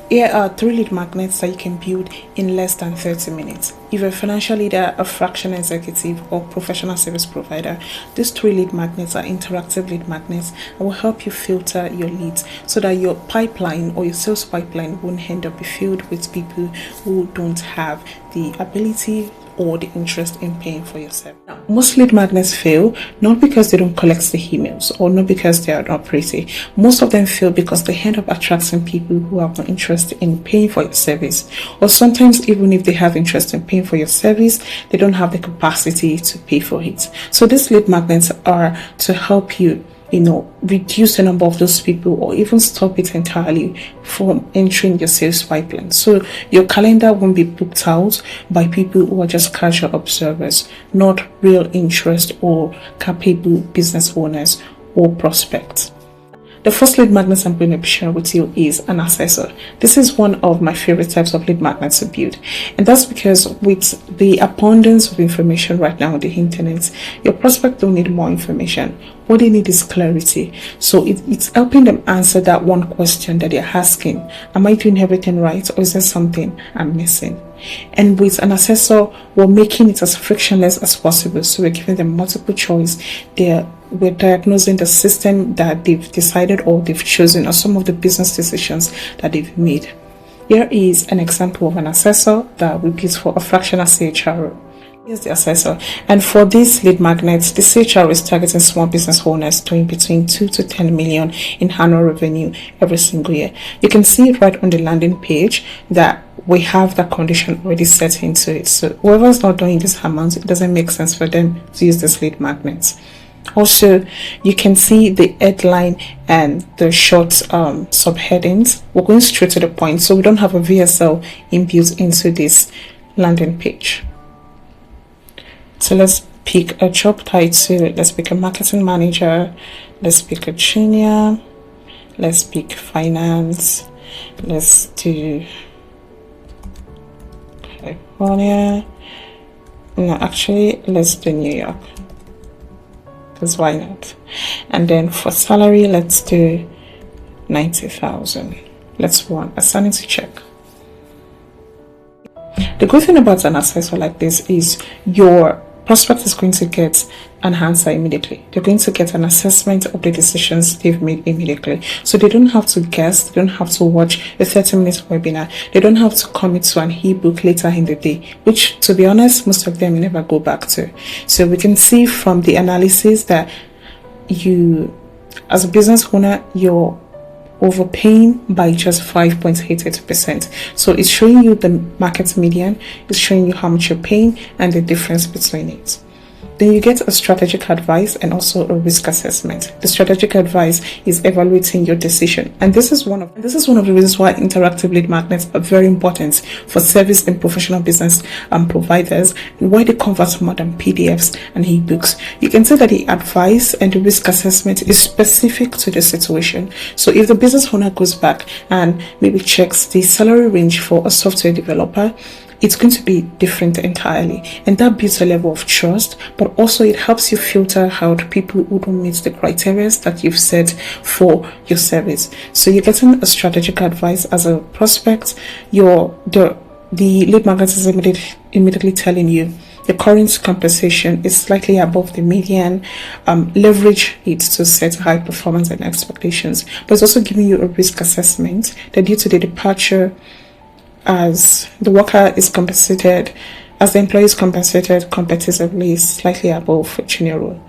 Here are 3 lead magnets that you can build in less than 30 minutes. If you're a financial leader, a fractional executive, or professional service provider, these 3 lead magnets are interactive lead magnets and will help you filter your leads so that your pipeline or your sales pipeline won't end up filled with people who don't have the ability or the interest in paying for your service. Now, most lead magnets fail not because they don't collect the emails or not because they are not pretty. Most of them fail because they end up attracting people who have no interest in paying for your service, or sometimes even if they have interest in paying for your service, they don't have the capacity to pay for it. So these lead magnets are to help you reduce the number of those people or even stop it entirely from entering your sales pipeline. So your calendar won't be booked out by people who are just casual observers, not real interest or capable business owners or prospects. The first lead magnet I'm going to be sharing with you is an assessor. This is one of my favorite types of lead magnets to build. And that's because with the abundance of information right now on the internet, your prospect don't need more information. What they need is clarity. So it's helping them answer that one question that they're asking. Am I doing everything right, or is there something I'm missing? And with an assessor, we're making it as frictionless as possible. So we're giving them multiple choice. We're diagnosing the system that they've decided or they've chosen, or some of the business decisions that they've made. Here is an example of an assessor that we built for a fractional CHRO. Here's the assessor. And for these lead magnets, the CHRO is targeting small business owners doing between 2 to 10 million in annual revenue every single year. You can see it right on the landing page that we have that condition already set into it. So whoever's not doing this amount, it doesn't make sense for them to use this lead magnets. Also, you can see the headline and the short subheadings. We're going straight to the point, so we don't have a VSL inbuilt into this landing page. So let's pick a job title. Let's pick a marketing manager. Let's pick a junior. Let's pick finance. Let's do California. No, actually, let's do New York. Because why not? And then for salary, let's do 90,000. Let's run a sanity check. The good thing about an assessor like this is your prospect is going to get an answer immediately. They're going to get an assessment of the decisions they've made immediately. So they don't have to guess, they don't have to watch a 30-minute webinar, they don't have to commit to an ebook later in the day, which, to be honest, most of them never go back to. So we can see from the analysis that you, as a business owner, you're overpaying by just 5.88%. So it's showing you the market median, it's showing you how much you're paying and the difference between it. Then you get a strategic advice and also a risk assessment. The strategic advice is evaluating your decision, and this is one of the reasons why interactive lead magnets are very important for service and professional business providers, and why they convert more than PDFs and eBooks. You can see that the advice and the risk assessment is specific to the situation. So if the business owner goes back and maybe checks the salary range for a software developer, it's going to be different entirely, and that builds a level of trust, but also it helps you filter out people who don't meet the criteria that you've set for your service. So you're getting a strategic advice as a prospect. The lead magnet is immediately telling you the current compensation is slightly above the median. Leverage it to set high performance and expectations, but it's also giving you a risk assessment that due to the departure, as the worker is compensated, as the employee is compensated competitively slightly above junior role.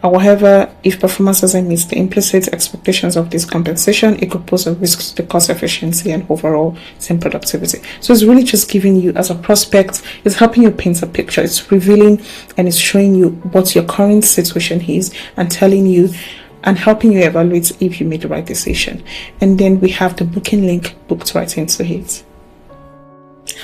However, if performance doesn't meet the implicit expectations of this compensation, it could pose a risk to the cost efficiency and overall team productivity. So it's really just giving you, as a prospect, it's helping you paint a picture. It's revealing and it's showing you what your current situation is and telling you and helping you evaluate if you made the right decision. And then we have the booking link booked right into it.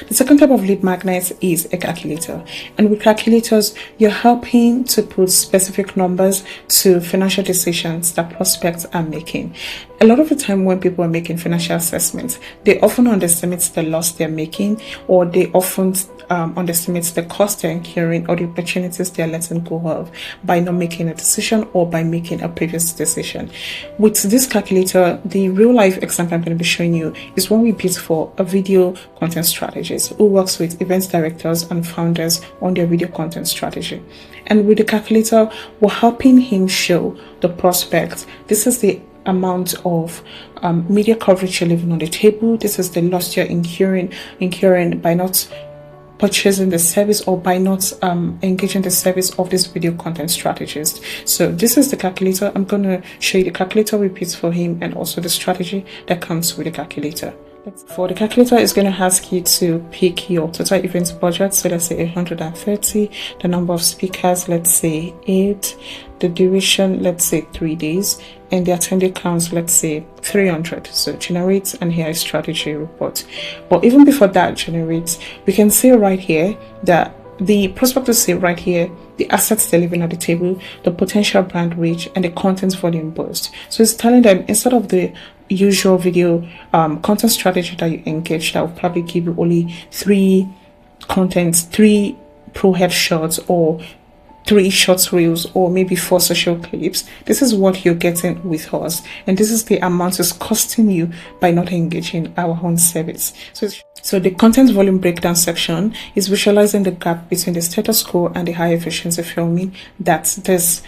The second type of lead magnet is a calculator. And with calculators, you're helping to put specific numbers to financial decisions that prospects are making. A lot of the time when people are making financial assessments, they often underestimate the loss they're making, or they often underestimate the cost they're incurring or the opportunities they're letting go of by not making a decision or by making a previous decision. With this calculator, the real life example I'm going to be showing you is one we built for a video content strategist who works with events directors and founders on their video content strategy. And with the calculator, we're helping him show the prospect. This is the amount of media coverage you're leaving on the table. This is the loss you're incurring by not purchasing the service or by not engaging the service of this video content strategist. So this is the calculator. I'm going to show you the calculator we built for him and also the strategy that comes with the calculator. For the calculator, it's going to ask you to pick your total event budget. So let's say 130, the number of speakers, let's say 8, the duration, let's say 3 days, and the attendee counts, let's say 300. So generate, and here is strategy report. But even before that generates, we can say right here that the prospect will say right here the assets they're leaving on the table, the potential brand reach, and the content volume boost. So it's telling them instead of the usual video content strategy that you engage that will probably give you only 3 pro headshots or 3 short reels or maybe 4 social clips. This is what you're getting with us, and this is the amount it's costing you by not engaging our own service. So the content volume breakdown section is visualizing the gap between the status quo and the high efficiency filming that this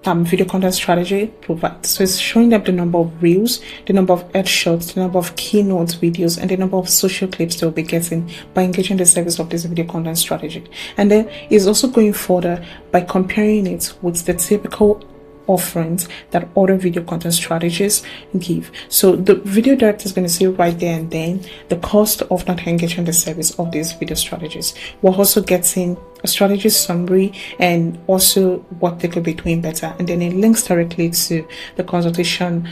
video content strategy provides. So it's showing them the number of reels, the number of headshots, the number of keynote videos, and the number of social clips they'll be getting by engaging the service of this video content strategy. And then it's also going further by comparing it with the typical offerings that other video content strategies give. So the video director is going to say right there and then the cost of not engaging the service of these video strategies. We're also getting a strategy summary and also what they could be doing better, and then it links directly to the consultation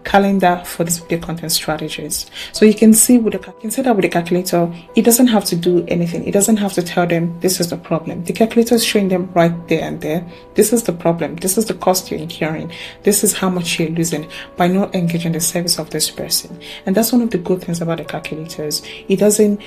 calendar for these video content strategies. So you can see with the calculator, it doesn't have to do anything. It doesn't have to tell them this is the problem. The calculator is showing them right there and there, this is the problem, this is the cost you're incurring, this is how much you're losing by not engaging the service of this person. And that's one of the good things about the calculators. It doesn't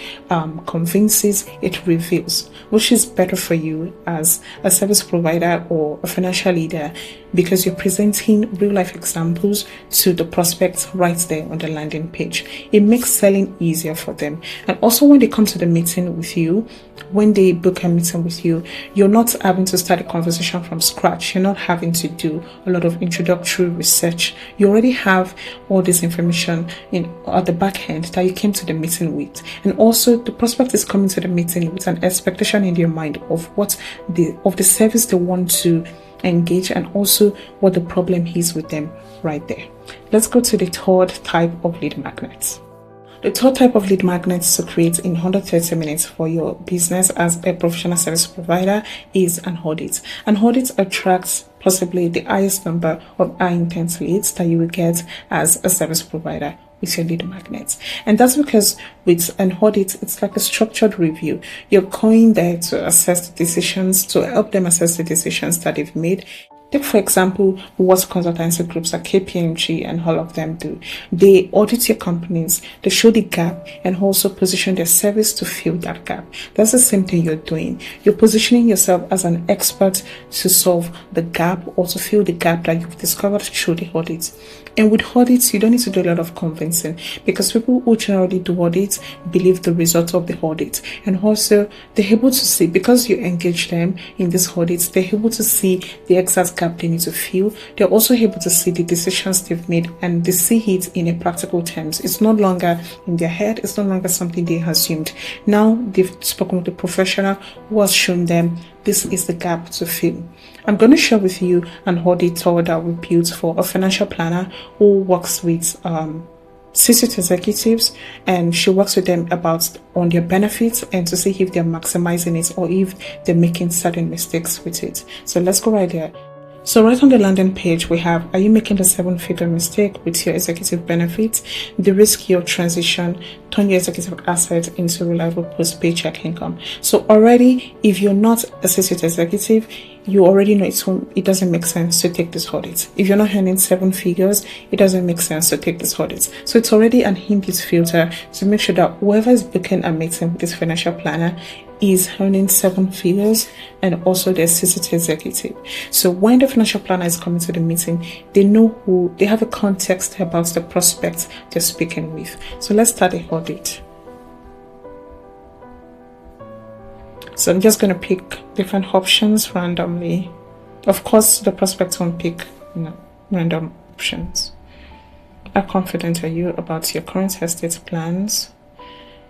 convinces, it reveals, which is better for you as a service provider or a financial leader, because you're presenting real life examples to the prospects right there on the landing page. It makes selling easier for them. And also when they come to the meeting with you, when they book a meeting with you, you're not having to start a conversation from scratch. You're not having to do a lot of introductory research. You already have all this information at the back end that you came to the meeting with. And also the prospect is coming to the meeting with an expectation in their mind of the service they want to engage, and also what the problem is with them right there. Let's go to the third type of lead magnets. The third type of lead magnets to create in 130 minutes for your business as a professional service provider is an audit. An audit attracts possibly the highest number of high intent leads that you will get as a service provider with your lead magnets. And that's because with an audit, it's like a structured review. You're going there to assess the decisions, to help them assess the decisions that they've made. Take, for example, what consultancy groups like KPMG and all of them do. They audit your companies, they show the gap, and also position their service to fill that gap. That's the same thing you're doing. You're positioning yourself as an expert to solve the gap or to fill the gap that you've discovered through the audit. And with audits, you don't need to do a lot of convincing, because people who generally do audits believe the result of the audit. And also, they're able to see, because you engage them in these audits, they're able to see the exact gap they need to fill. They're also able to see the decisions they've made, and they see it in a practical terms. It's no longer in their head. It's no longer something they assumed. Now they've spoken with a professional who has shown them this is the gap to fill. I'm going to share with you an auditor that we built for a financial planner who works with C-suite executives, and she works with them on their benefits and to see if they're maximizing it or if they're making certain mistakes with it. So let's go right there. So right on the landing page, we have, are you making the 7-figure mistake with your executive benefits? De-risk your transition, turn your executive asset into reliable post-paycheck income. So already, if you're not a C-suite executive, you already know it doesn't make sense to take this audit. If you're not earning 7 figures, it doesn't make sense to take this audit. So it's already an input filter to make sure that whoever is booking a meeting with this financial planner is earning 7 figures and also the C-suite executive. So when the financial planner is coming to the meeting, they know they have a context about the prospect they're speaking with. So let's start the audit. So I'm just going to pick different options randomly. Of course, the prospect won't pick random options. How confident are you about your current estate plans?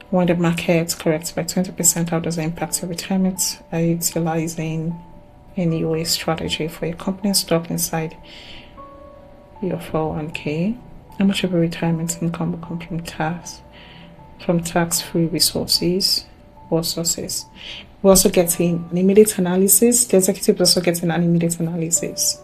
When the market corrects by 20%, how does it impact your retirement? Are you utilizing any way strategy for your company stock inside your 401k? How much of your retirement income will come from tax-free resources or sources? We're also getting an immediate analysis. The executive is also getting an immediate analysis.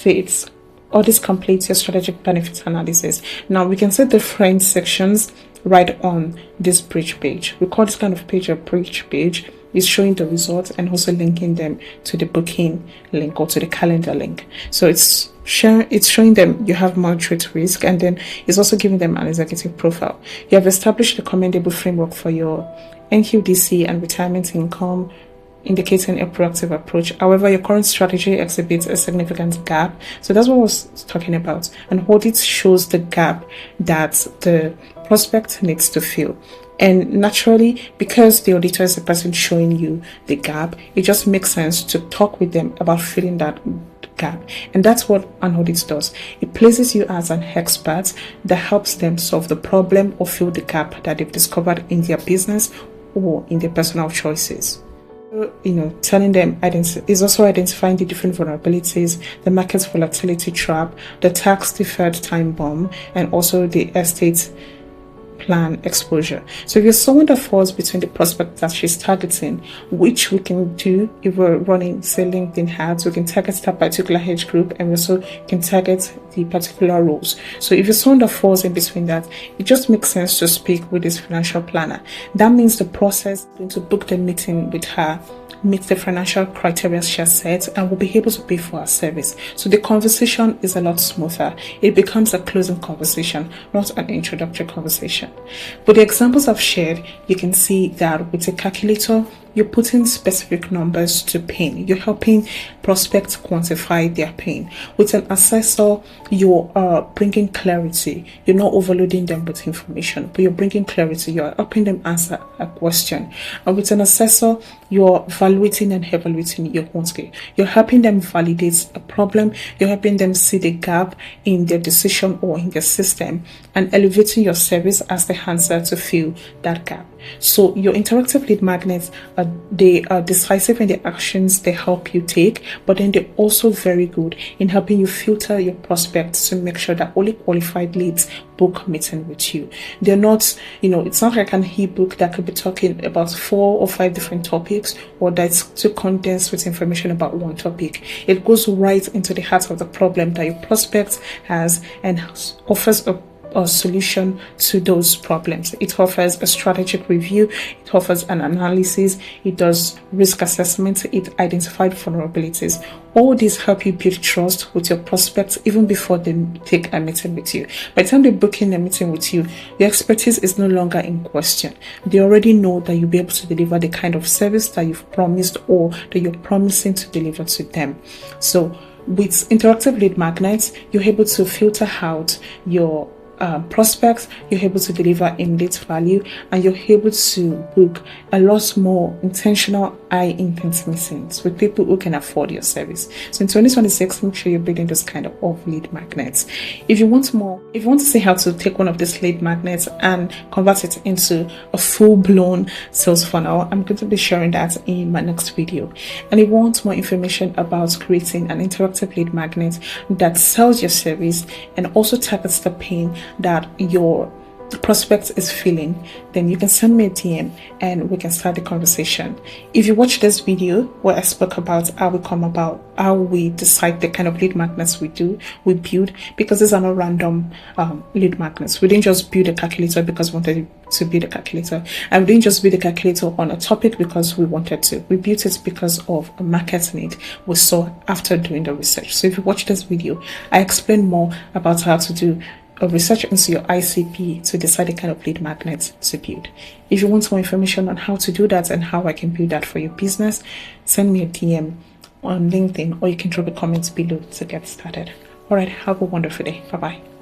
It's audit complete your strategic benefits analysis. Now we can set different sections right on this bridge page. We call this kind of page a bridge page. It's showing the results and also linking them to the booking link or to the calendar link. So it's showing them you have moderate risk, and then it's also giving them an executive profile. You have established a commendable framework for your NQDC and retirement income, indicating a proactive approach. However, your current strategy exhibits a significant gap. So that's what I was talking about. And audit shows the gap that the prospect needs to fill. And naturally, because the auditor is the person showing you the gap, it just makes sense to talk with them about filling that gap. And that's what an audit does. It places you as an expert that helps them solve the problem or fill the gap that they've discovered in their business or in their personal choices. Telling them is also identifying the different vulnerabilities, the market volatility trap, the tax deferred time bomb, and also the estate plan exposure. So if you're someone that falls between the prospect that she's targeting, which we can do if we're running, say, LinkedIn ads, we can target that particular age group, and we also can target the particular roles. So if you're someone that falls in between that, it just makes sense to speak with this financial planner. That means the process to book the meeting with her meets the financial criteria she has set and will be able to pay for our service. So the conversation is a lot smoother. It becomes a closing conversation, not an introductory conversation. With the examples I've shared, you can see that with a calculator, you're putting specific numbers to pain. You're helping prospects quantify their pain. With an assessor, you're bringing clarity. You're not overloading them with information, but you're bringing clarity. You're helping them answer a question. And with an assessor, you're evaluating and evaluating your own skill. You're helping them validate a problem. You're helping them see the gap in their decision or in their system, and elevating your service as the answer to fill that gap. So your interactive lead magnets, they are decisive in the actions they help you take, but then they're also very good in helping you filter your prospects to make sure that only qualified leads book meeting with you. They're not, it's not like an ebook that could be talking about 4 or 5 different topics, or that's too condensed with information about one topic. It goes right into the heart of the problem that your prospect has and offers a solution to those problems. It offers a strategic review, it offers an analysis, it does risk assessment, it identifies vulnerabilities. All these help you build trust with your prospects even before they take a meeting with you. By the time they book in a meeting with you, your expertise is no longer in question. They already know that you'll be able to deliver the kind of service that you've promised or that you're promising to deliver to them. So with interactive lead magnets, you're able to filter out your prospects, you're able to deliver immediate value, and you're able to book a lot more intentional high intent meetings with people who can afford your service. So in 2026, make sure you're building this kind of lead magnets. If you want to see how to take one of these lead magnets and convert it into a full-blown sales funnel, I'm going to be sharing that in my next video. And if you want more information about creating an interactive lead magnet that sells your service and also targets the pain that your prospect is feeling, then you can send me a DM and we can start the conversation. If you watch this video where I spoke about how we decide the kind of lead magnets we build, because these are not random lead magnets. We didn't just build a calculator because we wanted to build a calculator, and we didn't just build a calculator on a topic because we wanted to. We built it because of a market need we saw after doing the research. So if you watch this video, I explain more about how to do a research into your ICP to decide the kind of lead magnet to build. If you want more information on how to do that and how I can build that for your business, send me a DM on LinkedIn, or you can drop a comment below to get started. All right, have a wonderful day. Bye-bye.